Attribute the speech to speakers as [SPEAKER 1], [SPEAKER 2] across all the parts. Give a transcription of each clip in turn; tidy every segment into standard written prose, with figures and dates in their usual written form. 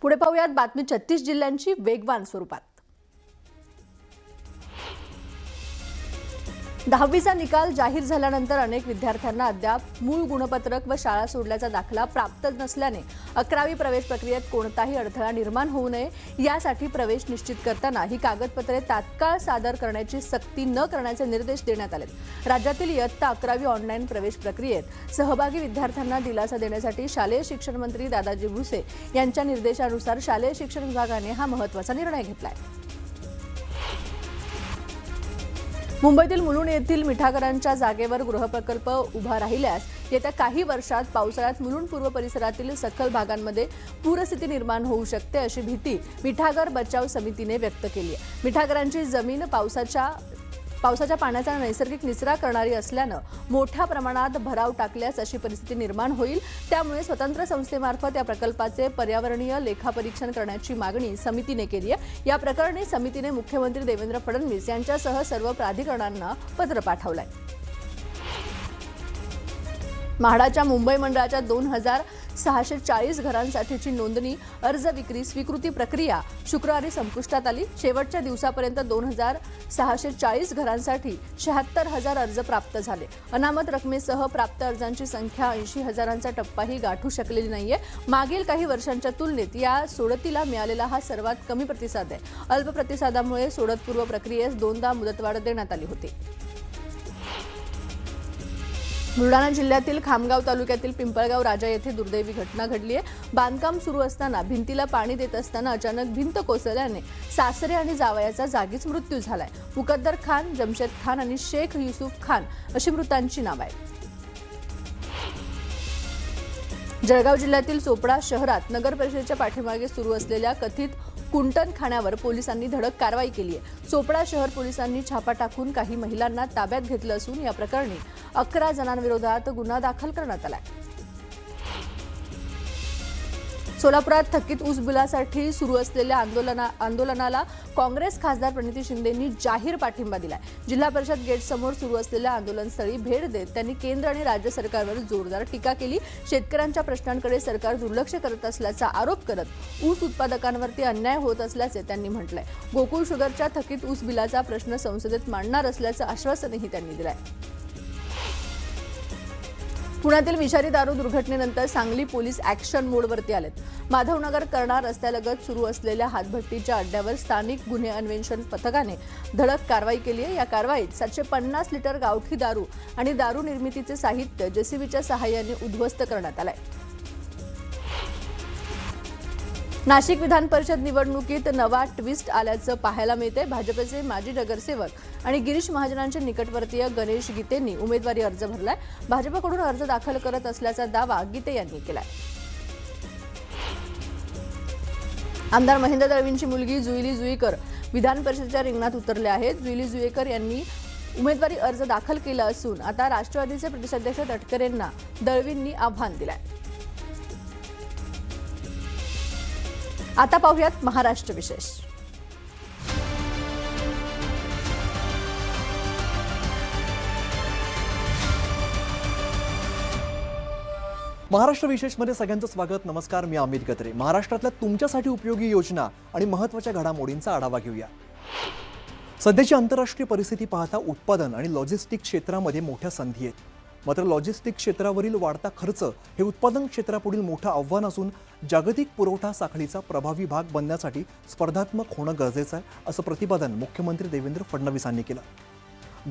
[SPEAKER 1] पुढे पाहूयात बातमी 36 जिल्ह्यांची वेगवान स्वरूपात। 10वीचा निकाल जाहीर झाल्यानंतर अनेक विद्यार्थ्यांना अद्याप मूळ गुणपत्रक व शाळा सोडल्याचा दाखला प्राप्त नसल्याने 11वी प्रवेश प्रक्रियेत कोणताही अडथळा निर्माण होऊ नये यासाठी प्रवेश निश्चित करताना ही कागदपत्रे तात्काळ सादर करण्याची सक्ती न करण्याचे निर्देश देण्यात आले। राज्यातील इयत्ता 11वी ऑनलाईन प्रवेश प्रक्रियेत सहभागी विद्यार्थ्यांना दिलासा देण्यासाठी शालेय शिक्षण मंत्री दादाजी भुसे यांच्या निर्देशानुसार शालेय शिक्षण विभागाने हा महत्त्वाचा निर्णय घेतला आहे। मुंबईतील मुलुंड येथील मिठागरांच्या जागेवर गृहप्रकल्प उभा राहिल्यास येत्या काही वर्षात पावसाळ्यात मुलुंड पूर्व परिसरातील सखल भागांमध्ये पूरस्थिती निर्माण होऊ शकते अशी भीती मिठागर बचाव समितीने व्यक्त केली आहे। मिठागरांची जमीन पावसाच्या पाण्याचा नैसर्गिक निचरा करणारी असल्यानं मोठ्या प्रमाणात भराव टाकल्यास अशी परिस्थिती निर्माण होईल। त्यामुळे स्वतंत्र संस्थेमार्फत या प्रकल्पाचे पर्यावरणीय लेखापरीक्षण करण्याची मागणी समितीने केली आहे। या प्रकरणी समितीने मुख्यमंत्री देवेंद्र फडणवीस यांच्यासह सर्व प्राधिकरणांना पत्र पाठवले आहे। म्हाडाच्या मुंबई मंडळाच्या 2640 घरांसाठीची नोंदणी अर्ज विक्री स्वीकृती प्रक्रिया शुक्रवारी संपुष्टात आली। शेवटच्या दिवसापर्यंत 2640 घरांसाठी 76,000 अर्ज प्राप्त झाले। अनामत रकमेसह प्राप्त अर्जांची संख्या 80,000चा टप्पाही गाठू शकलेली नाहीये। मागील काही वर्षांच्या तुलनेत या सोडतीला मिळालेला हा सर्वात कमी प्रतिसाद आहे। अल्प प्रतिसादामुळे सोडतपूर्व प्रक्रियेस दोनदा मुदतवाढ देण्यात आली होती। बुलढाणा जिल्ह्यातील खामगाव तालुक्यातील पिंपळगाव राजा येथे दुर्दैवी घटना घडली आहे। बांधकाम सुरू असताना भिंतीला पाणी देत असताना अचानक भिंत कोसळल्याने सासरे आणि जावयाचा जागीच मृत्यू झालाय। मुकद्दर खान, जमशेद खान आणि शेख युसुफ खान अशी मृतांची नावे आहेत। जळगाव जिल्ह्यातील चोपडा शहरात नगर परिषदेच्या पाठीमागे सुरू असलेल्या कथित कुंटणखान्यावर पोलिसांनी धडक कारवाई केली आहे। चोपडा शहर पोलिसांनी छापा टाकून काही महिलांना ताब्यात घेतलं असून या प्रकरणी 11 जणांविरोधात गुन्हा दाखल करण्यात आला आहे। सोलापुरात थकीत ऊस बिलासाठी सुरू असलेल्या आंदोलनाला काँग्रेस खासदार प्रणिती शिंदेंनी जाहीर पाठिंबा दिलाय। जिल्हा परिषद गेटसमोर सुरू असलेल्या आंदोलनस्थळी भेट देत त्यांनी केंद्र आणि राज्य सरकारवर जोरदार टीका केली। शेतकऱ्यांच्या प्रश्नांकडे सरकार दुर्लक्ष करत असल्याचा आरोप करत ऊस उत्पादकांवरती अन्याय होत असल्याचे त्यांनी म्हटलंय। गोकुळ शुगरच्या थकीत ऊस बिलाचा प्रश्न संसदेत मांडणार असल्याचं आश्वासनही त्यांनी दिलंय। पुण्यातील विषारी दारू दुर्घटनेनंतर सांगली पोलीस ॲक्शन मोडवरती आलेत। माधवनगर कर्णा रस्त्यालगत सुरू असलेल्या हातभट्टीच्या अड्ड्यावर स्थानिक गुन्हे अन्वेषण पथकाने धडक कारवाई केली आहे। या कारवाईत 750 लिटर गावठी दारू आणि दारू निर्मितीचे साहित्य जेसीबीच्या सहाय्याने उद्ध्वस्त करण्यात आलंय। नाशिक विधान परिषद निवडणुकीत नवा ट्विस्ट आल्याचं पाहायला मिळते। भाजपचे माजी नगरसेवक आणि गिरीश महाजनांचे निकटवर्तीय गणेश गीतेंनी उमेदवारी अर्ज भरलाय। भाजपकडून अर्ज दाखल करत असल्याचा दावा गीते यांनी केलाय। आमदार महेंद्र दळवींची मुलगी जुईली जुईकर विधान परिषदेच्या रिंगणात उतरले आहेत। जुईली जुईकर यांनी उमेदवारी अर्ज दाखल केला असून आता राष्ट्रवादीचे प्रदेशाध्यक्ष तटकरेंना दळवींनी आव्हान दिलंय। आता पाहूयात महाराष्ट्र विशेष।
[SPEAKER 2] महाराष्ट्र विशेषमध्ये सगळ्यांचं स्वागत। नमस्कार, मी अमित गत्रे। महाराष्ट्रातल्या तुमच्यासाठी उपयोगी योजना आणि महत्त्वाच्या घडामोडींचा आढावा घेऊया। सध्याची आंतरराष्ट्रीय परिस्थिती पाहता उत्पादन आणि लॉजिस्टिक क्षेत्रामध्ये मोठ्या संधी आहेत। मात्र लॉजिस्टिक क्षेत्रावरील वाढता खर्च हे उत्पादन क्षेत्रापुढील मोठं आव्हान असून जागतिक पुरवठा साखळीचा प्रभावी भाग बनण्यासाठी स्पर्धात्मक होणं गरजेचं आहे, असं प्रतिपादन मुख्यमंत्री देवेंद्र फडणवीस यांनी केलं।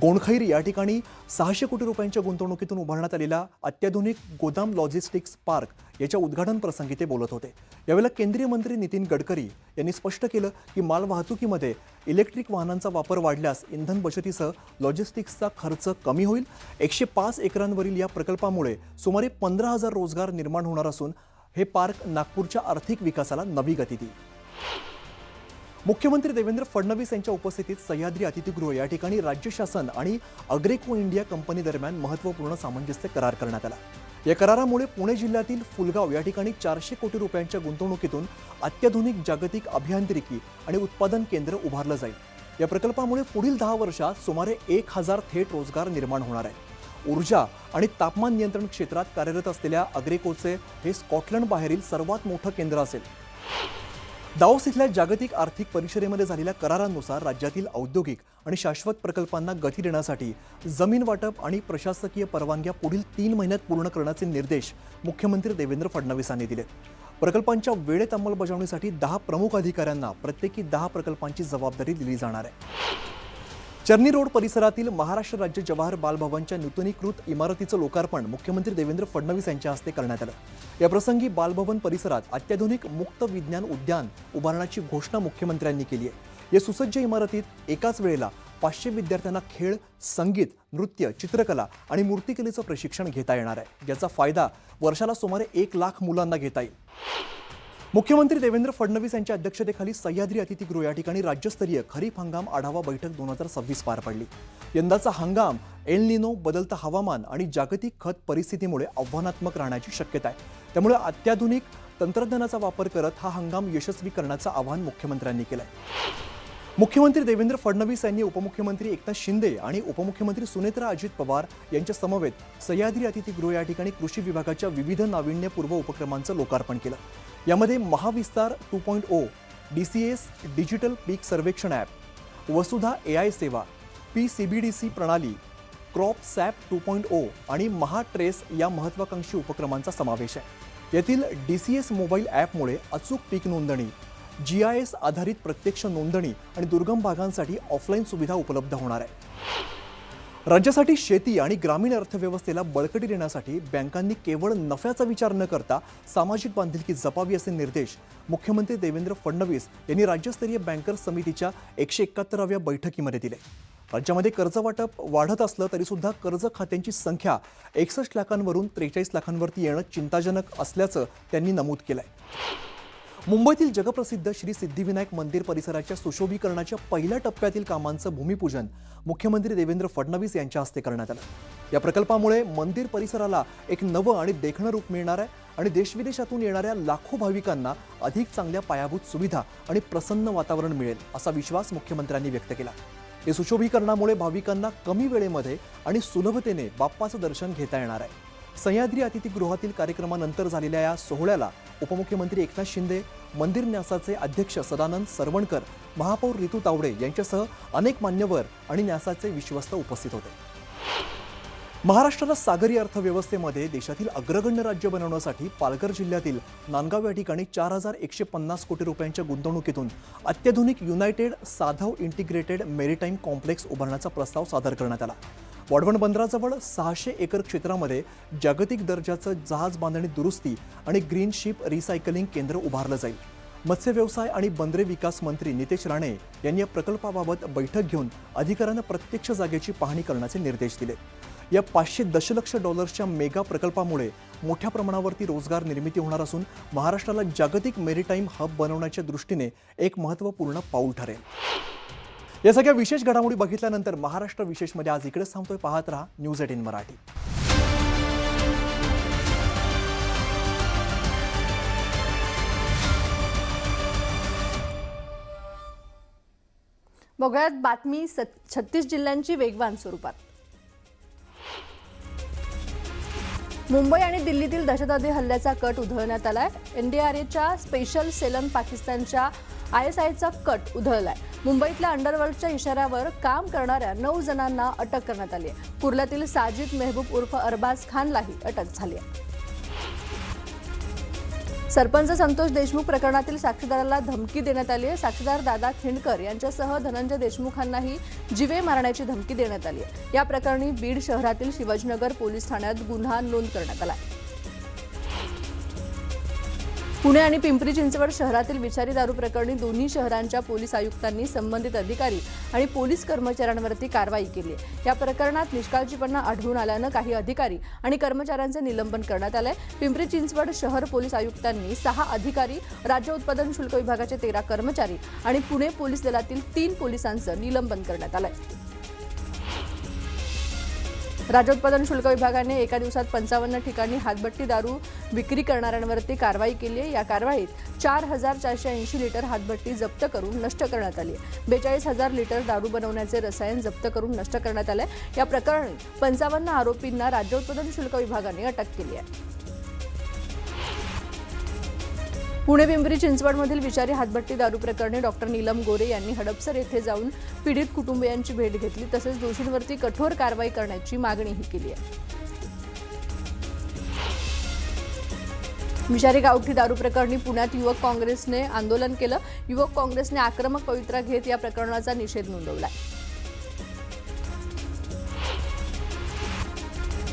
[SPEAKER 2] गोंडखैर या ठिकाणी 600 कोटी रुपयांच्या गुंतवणुकीतून उभारण्यात आलेला अत्याधुनिक गोदाम लॉजिस्टिक्स पार्क याच्या उद्घाटन प्रसंगी ते बोलत होते। यावेळेला केंद्रीय मंत्री नितीन गडकरी यांनी स्पष्ट केलं की मालवाहतुकीमध्ये इलेक्ट्रिक वाहनांचा वापर वाढल्यास इंधन बचतीसह लॉजिस्टिक्सचा खर्च कमी होईल। 105 एकरांवरील या प्रकल्पामुळे सुमारे 15,000 रोजगार निर्माण होणार असून हे पार्क नागपूरच्या आर्थिक विकासाला नवी गती देईल। मुख्यमंत्री देवेंद्र फडणवीस यांच्या उपस्थितीत सह्याद्री अतिथीगृह या ठिकाणी राज्य शासन आणि अग्रेको इंडिया कंपनी दरम्यान महत्त्वपूर्ण सामंजस्य करार करण्यात आला। या करारामुळे पुणे जिल्ह्यातील फुलगाव या ठिकाणी 400 कोटी रुपयांच्या गुंतवणुकीतून अत्याधुनिक जागतिक अभियांत्रिकी आणि उत्पादन केंद्र उभारलं जाईल। या प्रकल्पामुळे पुढील 10 वर्षात सुमारे 1000 थेट रोजगार निर्माण होणार आहेत। ऊर्जा आणि तापमान नियंत्रण क्षेत्रात कार्यरत असलेल्या अग्रेकोचे हे स्कॉटलंड बाहेरील सर्वात मोठं केंद्र असेल। दाओस इथल्या जागतिक आर्थिक परिषदेमध्ये झालेल्या करारांनुसार राज्यातील औद्योगिक आणि शाश्वत प्रकल्पांना गती देण्यासाठी जमीन वाटप आणि प्रशासकीय परवानग्या पुढील 3 महिन्यात पूर्ण करण्याचे निर्देश मुख्यमंत्री देवेंद्र फडणवीसांनी दिले. प्रकल्पांच्या वेळेत अंमलबजावणीसाठी 10 प्रमुख अधिकाऱ्यांना प्रत्येकी 10 प्रकल्पांची जबाबदारी दिली जाणार आहे. चर्नी रोड परिसरातील महाराष्ट्र राज्य जवाहर बालभवनच्या नूतनीकृत इमारतीचं लोकार्पण मुख्यमंत्री देवेंद्र फडणवीस यांच्या हस्ते करण्यात आलं. या प्रसंगी बालभवन परिसरात अत्याधुनिक मुक्त विज्ञान उद्यान उभारण्याची घोषणा मुख्यमंत्र्यांनी केली आहे. या सुसज्ज इमारतीत एकाच वेळेला 500 विद्यार्थ्यांना खेळ, संगीत, नृत्य, चित्रकला आणि मूर्तिकलेचं प्रशिक्षण घेता येणार आहे, ज्याचा फायदा वर्षाला सुमारे 1 लाख मुलांना घेता येईल. मुख्यमंत्री देवेंद्र फडणवीस यांच्या अध्यक्षतेखाली सह्याद्री अतिथीगृह या ठिकाणी राज्यस्तरीय खरीप हंगाम आढावा बैठक 2026 पार पडली. यंदाचा हंगाम एल निनो, बदलतं हवामान आणि जागतिक खत परिस्थितीमुळे आव्हानात्मक राहण्याची शक्यता आहे. त्यामुळे अत्याधुनिक तंत्रज्ञानाचा वापर करत हा हंगाम यशस्वी करण्याचं आवाहन मुख्यमंत्र्यांनी केलं. मुख्यमंत्री देवेंद्र फडणवीस यांनी उपमुख्यमंत्री एकनाथ शिंदे आणि उपमुख्यमंत्री सुनेत्रा अजित पवार यांच्या समवेत सह्याद्री अतिथीगृह या ठिकाणी कृषी विभागाच्या विविध नाविन्यपूर्व उपक्रमांचं लोकार्पण केलं. यामध्ये महाविस्तार 2.0, DCS डिजिटल पीक सर्वेक्षण ॲप, वसुधा AI सेवा, PCBDC प्रणाली, क्रॉप सॅप 2.0 आणि महाट्रेस या महत्त्वाकांक्षी उपक्रमांचा समावेश आहे. यातील DCS मोबाईल ॲपमुळे अचूक पीक नोंदणी, GIS आधारित प्रत्यक्ष नोंदणी आणि दुर्गम भागांसाठी ऑफलाईन सुविधा उपलब्ध होणार आहे. राज्यासाठी शेती आणि ग्रामीण अर्थव्यवस्थेला बळकटी देण्यासाठी बँकांनी केवळ नफ्याचा विचार न करता सामाजिक बांधिलकी जपावी असे निर्देश मुख्यमंत्री देवेंद्र फडणवीस यांनी राज्यस्तरीय बँकर्स समितीच्या 171व्या बैठकीमध्ये दिले. राज्यामध्ये कर्ज वाटप वाढत असलं तरी सुद्धा कर्ज खात्यांची संख्या 61 लाखांवरून 43 लाखांवरती येणं चिंताजनक असल्याचं त्यांनी नमूद केलंय. मुंबईतील जगप्रसिद्ध श्री सिद्धिविनायक मंदिर परिसराच्या सुशोभीकरणाच्या पहिल्या टप्प्यातील कामांचं भूमिपूजन मुख्यमंत्री देवेंद्र फडणवीस यांच्या हस्ते करण्यात आलं. या प्रकल्पामुळे मंदिर परिसराला एक नवं आणि देखणं रूप मिळणार आहे आणि देशविदेशातून येणाऱ्या लाखो भाविकांना अधिक चांगल्या पायाभूत सुविधा आणि प्रसन्न वातावरण मिळेल असा विश्वास मुख्यमंत्र्यांनी व्यक्त केला. या सुशोभीकरणामुळे भाविकांना कमी वेळेमध्ये आणि सुलभतेने बाप्पाचं दर्शन घेता येणार आहे. सह्याद्री अतिथीगृहातील कार्यक्रमानंतर झालेल्या या सोहळ्याला उपमुख्यमंत्री एकनाथ शिंदे, मंदिर न्यासाचे अध्यक्ष सदानंद सरवणकर, महापौर रितू तावडे यांच्यासह अनेक मान्यवर आणि न्यासाचे विश्वस्त उपस्थित होते. महाराष्ट्राला सागरी अर्थव्यवस्थेमध्ये देशातील अग्रगण्य राज्य बनवण्यासाठी पालघर जिल्ह्यातील नांदगाव या ठिकाणी 4150 कोटी रुपयांच्या गुंतवणुकीतून अत्याधुनिक युनायटेड साधव इंटिग्रेटेड मेरीटाईम कॉम्प्लेक्स उभारण्याचा प्रस्ताव सादर करण्यात आला. वाढवण बंदराजवळ 600 एकर क्षेत्रामध्ये जागतिक दर्जाचं जहाज बांधणी दुरुस्ती आणि ग्रीन शिप रिसायकलिंग केंद्र उभारलं जाईल. मत्स्य व्यवसाय आणि बंदरे विकास मंत्री नितेश राणे यांनी या प्रकल्पाबाबत बैठक घेऊन अधिकाऱ्यांना प्रत्यक्ष जागेची पाहणी करण्याचे निर्देश दिले. या $500 दशलक्ष मेगा प्रकल्पामुळे मोठ्या प्रमाणावरती रोजगार निर्मिती होणार असून महाराष्ट्राला जागतिक मेरीटाईम हब बनवण्याच्या दृष्टीने एक महत्त्वपूर्ण पाऊल ठरेल. या सगळ्या विशेष घडामोडी बघितल्यानंतर महाराष्ट्र विशेषमध्ये आज इकडेच थांबतोय. पाहत रहा न्यूज 18 मराठी.
[SPEAKER 1] बघूयात बातमी 36 जिल्ह्यांची वेगवान स्वरूपात. मुंबई आणि दिल्लीतील दहशतवादी हल्ल्याचा कट उधळण्यात आलाय. NDRAच्या स्पेशल सेलन पाकिस्तानच्या ISIचा कट उधळलाय. मुंबईतल्या अंडरवर्ल्डच्या इशाऱ्यावर काम करणाऱ्या 9 जणांना अटक करण्यात आली आहे. कुर्ल्यातील साजिद मेहबूब उर्फ अरबाज खानलाही अटक झाली आहे. सरपंच संतोष देशमुख प्रकरणातील साक्षीदाराला धमकी देण्यात आली आहे. साक्षीदार दादा खिंडकर यांच्यासह धनंजय देशमुखांनाही जीवे मारण्याची धमकी देण्यात आली आहे. या प्रकरणी बीड शहरातील शिवाजीनगर पोलीस ठाण्यात गुन्हा नोंद करण्यात आला आहे. पुणे आणि पिंपरी चिंचवड शहरातील विषारी दारू प्रकरणी दोन्ही शहरांच्या पोलीस आयुक्तांनी संबंधित अधिकारी आणि पोलीस कर्मचाऱ्यांवरती कारवाई केली आहे. या प्रकरणात निष्काळजीपणा आढळून आल्यानं काही अधिकारी आणि कर्मचाऱ्यांचे निलंबन करण्यात आलंय. पिंपरी चिंचवड शहर पोलीस आयुक्तांनी 6 अधिकारी, राज्य उत्पादन शुल्क विभागाचे 13 कर्मचारी आणि पुणे पोलीस दलातील 3 पोलिसांचं निलंबन करण्यात आलंय. राज्य उत्पादन शुल्क विभागाने एका दिवसात 55 ठिकाणी हातभट्टी दारू विक्री करणाऱ्यांवरती कारवाई केली आहे. या कारवाईत 4480 लिटर हातभट्टी जप्त करून नष्ट करण्यात आली आहे. 42,000 लिटर दारू बनवण्याचे रसायन जप्त करून नष्ट करण्यात आले. या प्रकरणी 55 आरोपींना राज्य उत्पादन शुल्क विभागाने अटक केली आहे. पुणे पिंपरी चिंचवडमधील विषारी हातभट्टी दारू प्रकरणी डॉक्टर नीलम गोरे यांनी हडपसर येथे जाऊन पीडित कुटुंबियांची भेट घेतली तसेच दोषींवरती कठोर कारवाई करण्याची मागणीही केली आहे. विषारी गावठी दारू प्रकरणी पुण्यात युवक काँग्रेसने आंदोलन केलं. युवक काँग्रेसने आक्रमक पवित्रा घेत या प्रकरणाचा निषेध नोंदवला.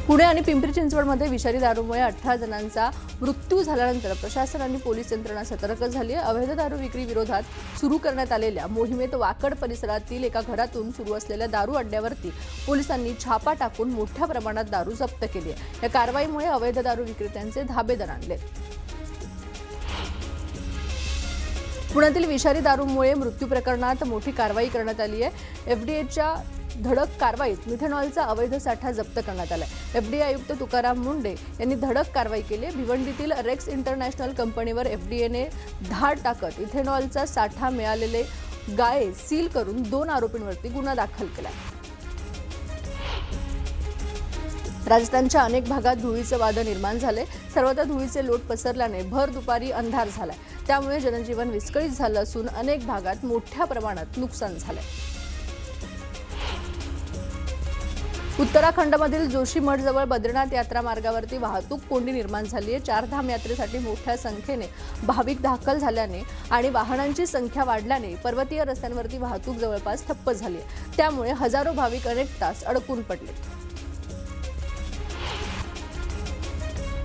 [SPEAKER 1] पुणे आणि पिंपरी चिंचवडमध्ये विषारी दारूमुळे 18 जणांचा मृत्यू झाल्यानंतर प्रशासन आणि पोलीस यंत्रणा सतर्क झाली आहे. अवैध दारू विक्री विरोधात सुरू करण्यात आलेल्या मोहिमेत वाकड परिसरातील एका घरातून सुरू असलेल्या दारू अड्ड्यावरती पोलिसांनी छापा टाकून मोठ्या प्रमाणात दारू जप्त केली आहे. या कारवाईमुळे अवैध दारू विक्रेत्यांचे धाबे दणाणले. पुण्यातील विषारी दारूमुळे मृत्यू प्रकरणात मोठी कारवाई करण्यात आली आहे. एफडीएच्या धडक कारवाईत मिथेनॉलचा अवैध साठा जप्त करण्यात आला. एफडीए आयुक्त तुकाराम मुंडे यांनी धडक कारवाई केली. भिवंडीतील रेक्स इंटरनॅशनल कंपनीवर एफडीएने धाड टाकत इथेनॉलचा साठा मिळालेले गाळे सील करून 2 आरोपींवरती गुन्हा दाखल केला. राजस्थानच्या अनेक भागात धुळीचे वादळ निर्माण झाले. सर्वत्र धुळीचे लोट पसरल्याने भर दुपारी अंधार झालाय. त्यामुळे जनजीवन विस्कळीत झालं असून अनेक भागात मोठ्या प्रमाणात नुकसान झालंय. उत्तराखंडमधील जोशीमठजवळ बद्रीनाथ यात्रा मार्गावरती वाहतूक कोंडी निर्माण झाली आहे. चारधाम यात्रेसाठी मोठ्या संख्येने भाविक दाखल झाल्याने आणि वाहनांची संख्या वाढल्याने पर्वतीय रस्त्यांवरती वाहतूक जवळपास ठप्प झाली आहे. त्यामुळे हजारो भाविक अनेक तास अडकून पडले.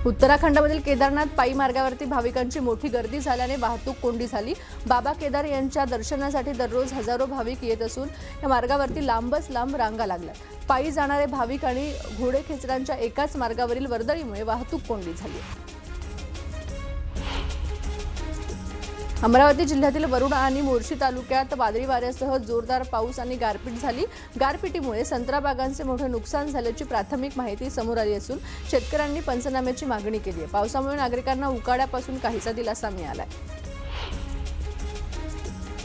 [SPEAKER 1] उत्तराखंडमधील केदारनाथ पायी मार्गावरती भाविकांची मोठी गर्दी झाल्याने वाहतूक कोंडी झाली. बाबा केदार यांच्या दर्शनासाठी दररोज हजारो भाविक येत असून या मार्गावरती लांबच लांब रांगा लागल्या. पायी जाणारे भाविक आणि घोडेखेचरांच्या एकाच मार्गावरील वर्दळीमुळे वाहतूक कोंडी झाली. अमरावती जिल्ह्यातील वरुड आणि मोर्शी तालुक्यात वादळी वाऱ्यासह जोरदार पाऊस आणि गारपीट झाली. गारपिटीमुळे संत्रा बागांचे मोठे नुकसान झाल्याची प्राथमिक माहिती समोर आली असून शेतकऱ्यांनी पंचनाम्याची मागणी केली आहे. पावसामुळे नागरिकांना उकाड्यापासून काहीसा दिलासा मिळाला आहे.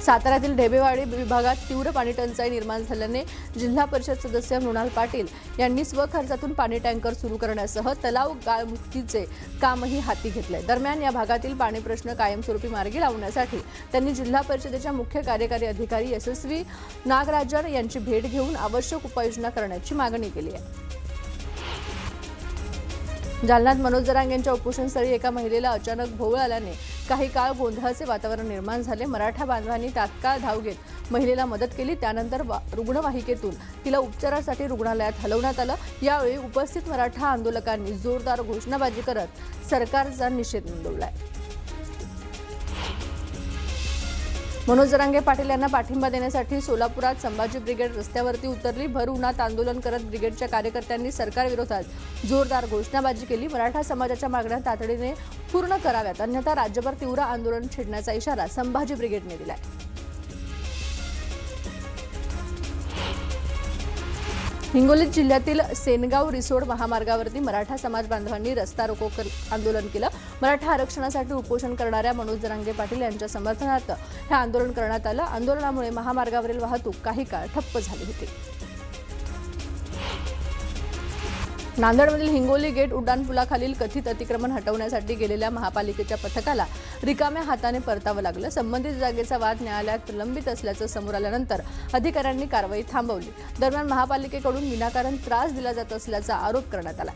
[SPEAKER 1] साताऱ्यातील ढेबेवाडी विभागात तीव्र पाणी टंचाई निर्माण झाल्याने जिल्हा परिषद सदस्य मृणाल पाटील यांनी स्वखर्चातून पाणी टँकर सुरू करण्यासह तलाव गाळमुक्तीचे कामही हाती घेतले. दरम्यान या भागातील पाणी प्रश्न कायमस्वरूपी मार्गी लावण्यासाठी त्यांनी जिल्हा परिषदेच्या मुख्य कार्यकारी अधिकारी यशस्वी नागराजन यांची भेट घेऊन आवश्यक उपाययोजना करण्याची मागणी केली आहे. जालन्यात मनोज जरांगे यांच्या उपोषणस्थळी एका महिलेला अचानक भोवळ आल्याने काही काळ गोंधळाचे वातावरण निर्माण झाले. मराठा बांधवांनी तात्काळ धाव घेत महिलेला मदत केली. त्यानंतर रुग्णवाहिकेतून तिला उपचारासाठी रुग्णालयात हलवण्यात आलं. यावेळी उपस्थित मराठा आंदोलकांनी जोरदार घोषणाबाजी करत सरकारचा निषेध नोंदवला. मनोज जरांगे पाटील यांना पाठिंबा देण्यासाठी सोलापुरात संभाजी ब्रिगेड रस्त्यावरती उतरली. भर उन्हात आंदोलन करत ब्रिगेडच्या कार्यकर्त्यांनी सरकारविरोधात जोरदार घोषणाबाजी केली. मराठा समाजाच्या मागण्या तातडीने पूर्ण कराव्यात अन्यथा राज्यभर तीव्र आंदोलन छेडण्याचा इशारा संभाजी ब्रिगेडने दिलाय. हिंगोली जिल्ह्यातील सेनगाव रिसोड महामार्गावरती मराठा समाज बांधवांनी रस्ता रोको आंदोलन केलं. मराठा आरक्षणासाठी उपोषण करणाऱ्या मनोज जरांगे पाटील यांच्या समर्थनार्थ हे आंदोलन करण्यात आलं. आंदोलनामुळे महामार्गावरील वाहतूक काही काळ ठप्प झाली होती. नांदेडमधील हिंगोली गेट उड्डाणपुलाखालील कथित अतिक्रमण हटवण्यासाठी गेलेल्या महापालिकेच्या पथकाला रिकाम्या हाताने परतावं लागलं. संबंधित जागेचा वाद न्यायालयात प्रलंबित असल्याचं समोर आल्यानंतर अधिकाऱ्यांनी कारवाई थांबवली. दरम्यान महापालिकेकडून विनाकारण त्रास दिला जात असल्याचा आरोप करण्यात आला.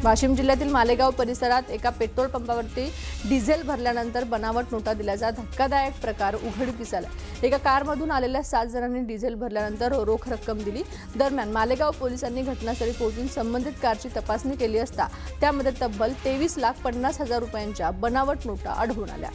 [SPEAKER 1] वाशिम जिल्ह्यातील मालेगाव परिसरात एका पेट्रोल पंपावरती डिझेल भरल्यानंतर बनावट नोटा दिल्याचा धक्कादायक प्रकार उघडकीस आला. एका कारमधून आलेल्या 7 जणांनी डिझेल भरल्यानंतर रोख रक्कम दिली. दरम्यान मालेगाव पोलिसांनी घटनास्थळी पोहोचून संबंधित कारची तपासणी केली असता त्यामध्ये तब्बल 23,50,000 रुपयांच्या बनावट नोटा आढळून आल्या.